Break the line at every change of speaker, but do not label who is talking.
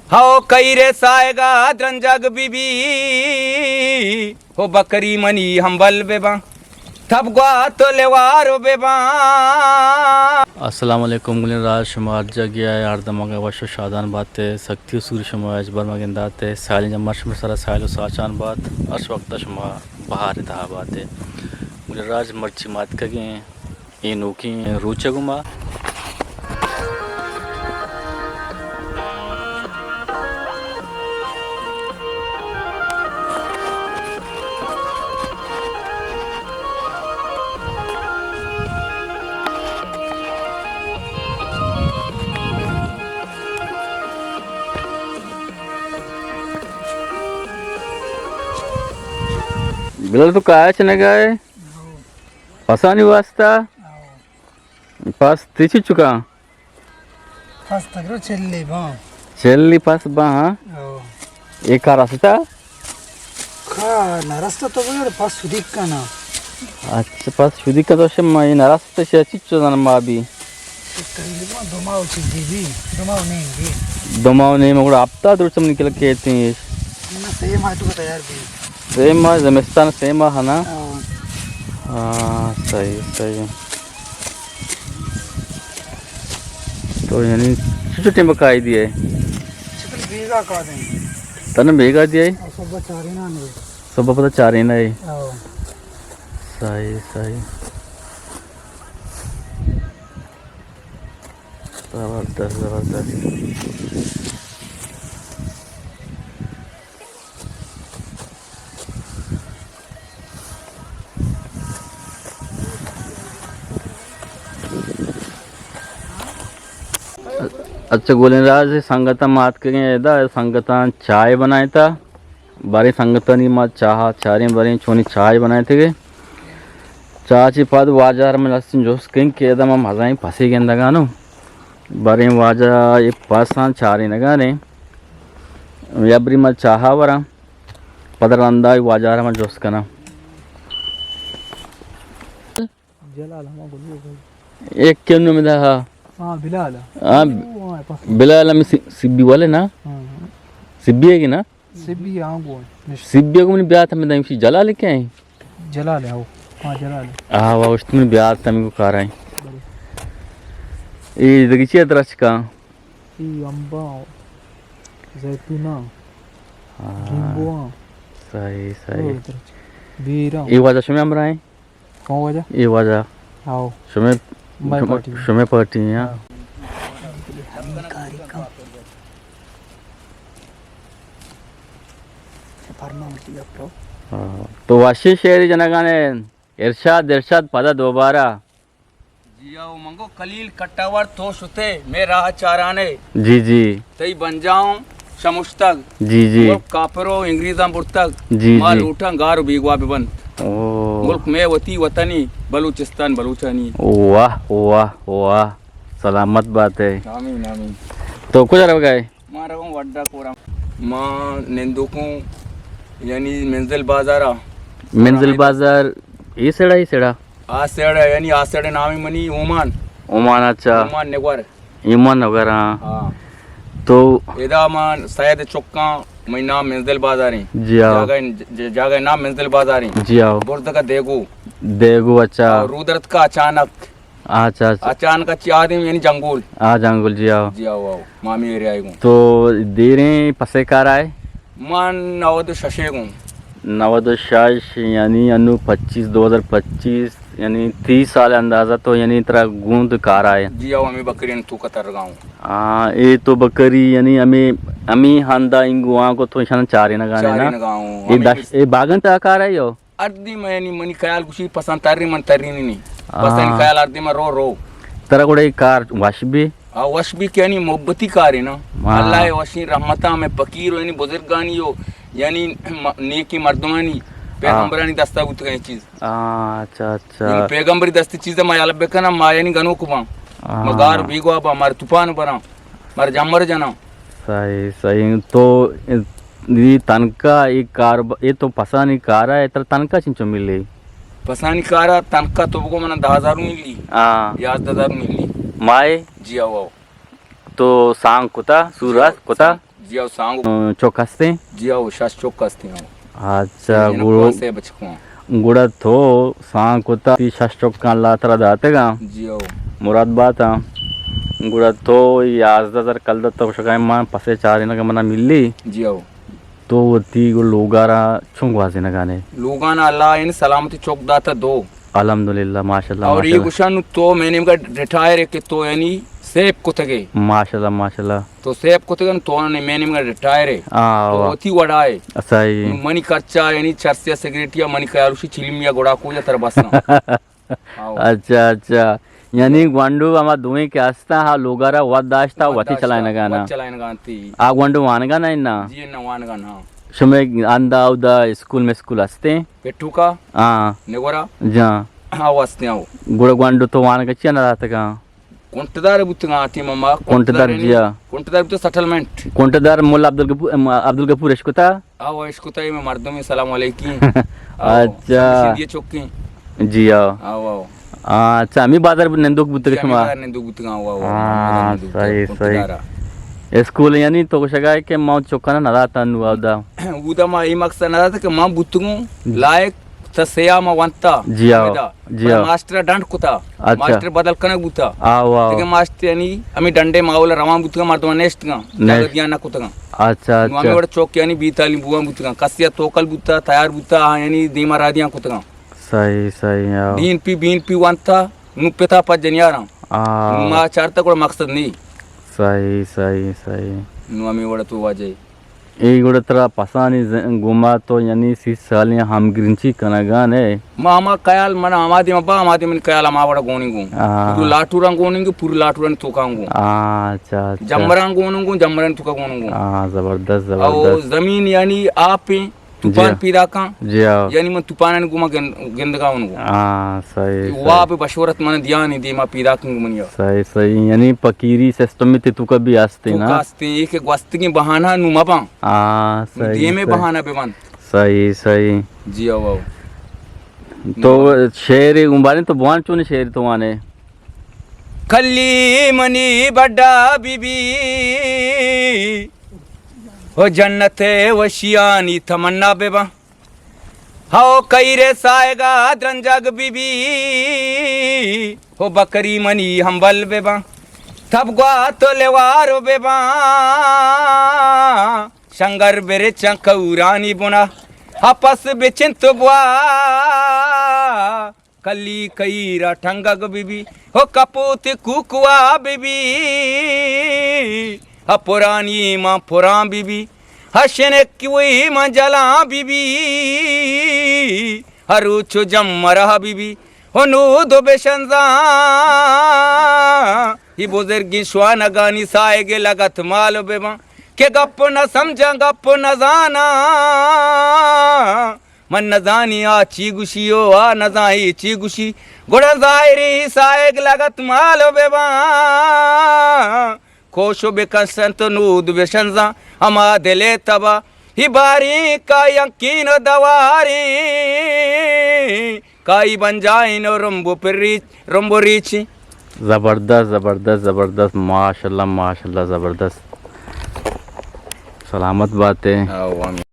हो कई रे साएगा द्रंजग बीबी हो बकरी मनी हम्बल बेबा थप ग्वा तो लेवारो बेबा
अस्सलाम वालेकुम गुलराज शुमार जगिया यारदमगा वशो शादान बाते सख्ती सूर शुमा अजबर मगिंदाते साइल जमर शुमा सरा साइल साचान बात अस वक्त शुमा बहार था बाते गुलराज मर्ची मात कगे ये नोकी रोचगुमा बिलल तो काय चने गए पसानी वास्ता पास तीची चुका
पास तगरो चलले बा
चलली पास बा एक कार असता
का नरस्ता तो बोले पास सुदीक का ना
अच्छा पास शुदी का तो शम्मा ये नरास्ता से चिच्चो ना माबी
तगले बा दोमाव चिदी दोमाव नहीं भी
दमाव ने मगुड़ आपता दुर्चम निकल के ती
ना सेम हाटू का तैयार भी
सेम जमिस्तान सेम है ना हाँ सही सही तो यानी छोटे मकाई दिए
चिकन बेगा का दें
तने बेगा दिए
और सब चारे ना ने
सब पता चार ही नहीं
आओ
सही सही जबरदस्त जबरदस्त अच्छा गोलराज संगता मात के एदा संगता चाय बनाए था बारी संगता नहीं मात चाह चारे बारी छोनी चाय बनाए थे चाची पद वाजार में लस्सन जोस किंग के एदा मम हजाई फंसी गेंदा गानो बारी वाजा ये पासान चारे नगाने यबरी मत चाहा वरा पदर अंदा वाजार में जोस कना
जलाल हम बोलो
एक क्यों में दा
हां बिलाल
हाँ बिलाल में सिब्बी वाले ना
हां
सिब्बी है कि ना
सिबी हां बोल
सिब्बी को मैंने ब्याह था मैं दम जला लेके आई
जलाल आओ हां जलाल
हाँ वाह उस तुमने ब्याह था मेरे को कार आई ये देखिए तरच का
ई अंबा जैतूना गिंबो
सही सही
बीरा
ये वजह शुमे हम रहे
कौन वजह
ये वजह
आओ
शुमे
मैं पार्टी
शुमे पार्टी है तो वाशी शहरी जनगाने इरशाद इरशाद पदा दोबारा
जियाओ मंगो कलील कट्टावर तो शुते मैं राह चाराने
जी जी
तई बन जाऊं शमुश्तक
जी जी
मुल्क कापरो इंग्रीजा मुर्तक
जी
माल
जी
उठा गार बीगवा बिबन
ओ
मुल्क में वती वतनी बलूचिस्तान बलूचानी
वाह वाह वाह सलामत बात है
आमीन आमीन
तो कुछ रह गए
मारा हूँ वड्डा कोरा माँ निंदुकू यानी मंजिल बाजारा
मंजिल बाजार ये सेड़ा
आसेड़ यानी आसेड़ नामी मनी ओमान
ओमान अच्छा
ओमान नेवर
ईमान वगैरह
हाँ
तो
एदा मान शायद चौका मैं नाम मंजिल बाजारी
जी आओ
जागा नाम मंजिल बाजारी
जी आओ
बुर्द का देगू
देगू अच्छा
रुदरत का अचानक
अच्छा अच्छा
अचानक अच्छी आदमी यानी जंगुल
आ जंगल जी आओ
जी आओ आओ मामी एरिया आएगू
तो देरे पसे कार आए
मान नवद शशेगू
नवद शाश यानी अनु 2025 यानी 30 साल अंदाजा तो यानी तरह गूंद कार आए
जी आओ हमें बकरी तू कतर गाँव
हाँ ये तो बकरी यानी अमी हांदा इंगुआ को तो शान चारे न गाने ना
गाँव
ये दश ये बागन तक कार है यो
अर्दी में यानी मनी ख्याल कुछ पसंद तर्री मन तर्री नहीं पसंद ख्याल अर्दी में रो
तरह को कार वाश भी
वश भी क्या नहीं मोहब्बती कार है ना अल्लाह वशी रहमता में फकीर यानी बुजुर्गानी हो यानी नेकी मर्दमानी पैगंबरानी दस्ता उत गई चीज
अच्छा अच्छा
पैगंबरी दस्ती चीज मा याला बेकना मा यानी गनो कुबा मगार बीगवा बा मार तूफान बना मार जमर जना
सही सही तो ये तनका ये कार ये तो पसानी कार है तर तनका चिंचो मिले
पसानी कार तनका तो को मना 10,000 मिली
हां
या 10,000 मिली
माए
जी आओ
तो सांग कोता सूरज कोता
जी आओ सांग
चौक असते
जी आओ शास चौक असते हो
अच्छा गुड़
से बचको
गुड़त हो सांग कोता ती शास चौक का ला तरा दाते का
जी आओ
मुराद बात गुड़त हो याजदा जर कल दत्ता शकाय मा पसे चार इना का मना मिलली
जी आओ
तो ती गो लोगारा छुंग वाजे न गाने
लोगाना अल्लाह इन सलामती चौक दाता दो
अल्हम्दुलिल्लाह माशाल्लाह
और ये गुशानु तो मैंने का रिटायर के तो यानी सेब को तगे
माशाल्लाह माशाल्लाह
तो सेब को तगे तो ने मैंने का रिटायर है
आ
तो होती वड़ा है
सही
मनी खर्चा यानी चर्चा सेक्रेटरी मनी कयारुशी चिलिमिया गोड़ा को या तरबसना
अच्छा अच्छा यानी ग्वांडू आमा दुए के आस्ता हा लोगारा वाद दाश्ता वाती चलाए न गाना
चलाए न गानती
आ ग्वांडू वानगा ना इन्ना
जी न वान गाना
शुमे आंदा उदा स्कूल में स्कूल असते
पेट्टू का
हाँ
नेगोरा
जा
हाँ वास्ते आओ
गुड़ ग्वांडू तो वानगा चिया ना का
कोंटदार बुतंगा आती मम्मा
कोंटदार जिया
कोंटदार बुत सेटलमेंट
कोंटदार मुल्ला अब्दुल गफूर इश्कुता
आओ इसको तो मैं मर्दों में सलाम अलैकुम
अच्छा
ये चौकी
जी आओ
आओ
अच्छा मी बाजार नंदुक बुतरे शुमा
ने दो बुतंगा आओ
हाँ सही सही स्कूल यानी तो शगाय के माउ चौकाना ना राता नु आवदा
उदा मा ई मकसद ना था कि मां बुतंगो लायक तसया मा वंता
जी आओ जी आओ
मास्टर डंड कुता
अच्छा
मास्टर बदल कने बुता
आओ आओ
ते मास्टर यानी अमी डंडे मावला रवा बुतंगा मारतो नेक्स्ट का दिया ना कुतंगा
अच्छा
नु अमी वड चौक यानी बीताली बुआ बुतंगा कसिया तोकल बुता तैयार बुता यानी दीमा रादिया कुतंगा
सही सही आओ
बीन पी वंता नु पेता प जनियारा
आ
मा चारता को मकसद नहीं
सही सही सही
नु अमी वड तो वाजे
ए गुड़ तरा पसानी गुमा तो यानी सी साल हम ग्रिंची कनगाने
मामा कयाल मन आमादी मन कयाल मावड़ गोनिंगु पुरु लाटूरं गोनिंगु पुरु लाटूरं तुकांगु
अच्छा
जमरं गोनिंगु जमरं तुका गोनिंगु
जबरदस्त
और
जबरदस्त
जमीन यानी आप तूफान पीदा का
जी आओ
यानी मन तूफान गुमा गेंदगा उनको
सही
वहां पे बशवरत मन दिया नहीं दी मा पीदा किंग मनिया
सही सही यानी पकीरी सिस्टम में तू कभी आस्ते ना
आस्ते एक एक वस्त की बहाना नु मपा
सही
ये में बहाना पे मन
सही सही
जी आओ
तो शेर उम्बाने तो बुआन चुने शेर तो आने
खल्ली मनी बड्डा बीबी हो जन्नत वशियानी तमन्ना बेबा हाओ कई रे साएगा द्रंजग बीबी हो बकरी मनी हम्बल बेबा तब ग्वा तो लेवारो बेबा शंगर बेरे चंकौरानी बुना आपस बेचिंत बुआ कली कईरा ठंगग बीबी हो कपूत कुकुआ बीबी हा पुरानी माँ पुरा बीबी हशने क्यों माँ जला बीबी हरुचु जमरा बीबी हो नूदो बेशंजा ही बुजुर्गी श्वान गानी साएगे लगत माल बेबा के गप न समझा गप न जाना मन न जानी आ ची गुशियो आ न जाई ची गुशी गुड़ा जायरी साएग लगत माल बेबा कोशो बेकसंत नूद बेशंजा अमा दिले तबा ही बारी का यकीन दवारी काई बन जाए नो रंबो रीच
जबरदस्त जबरदस्त जबरदस्त माशाल्लाह माशाल्लाह जबरदस्त सलामत बातें।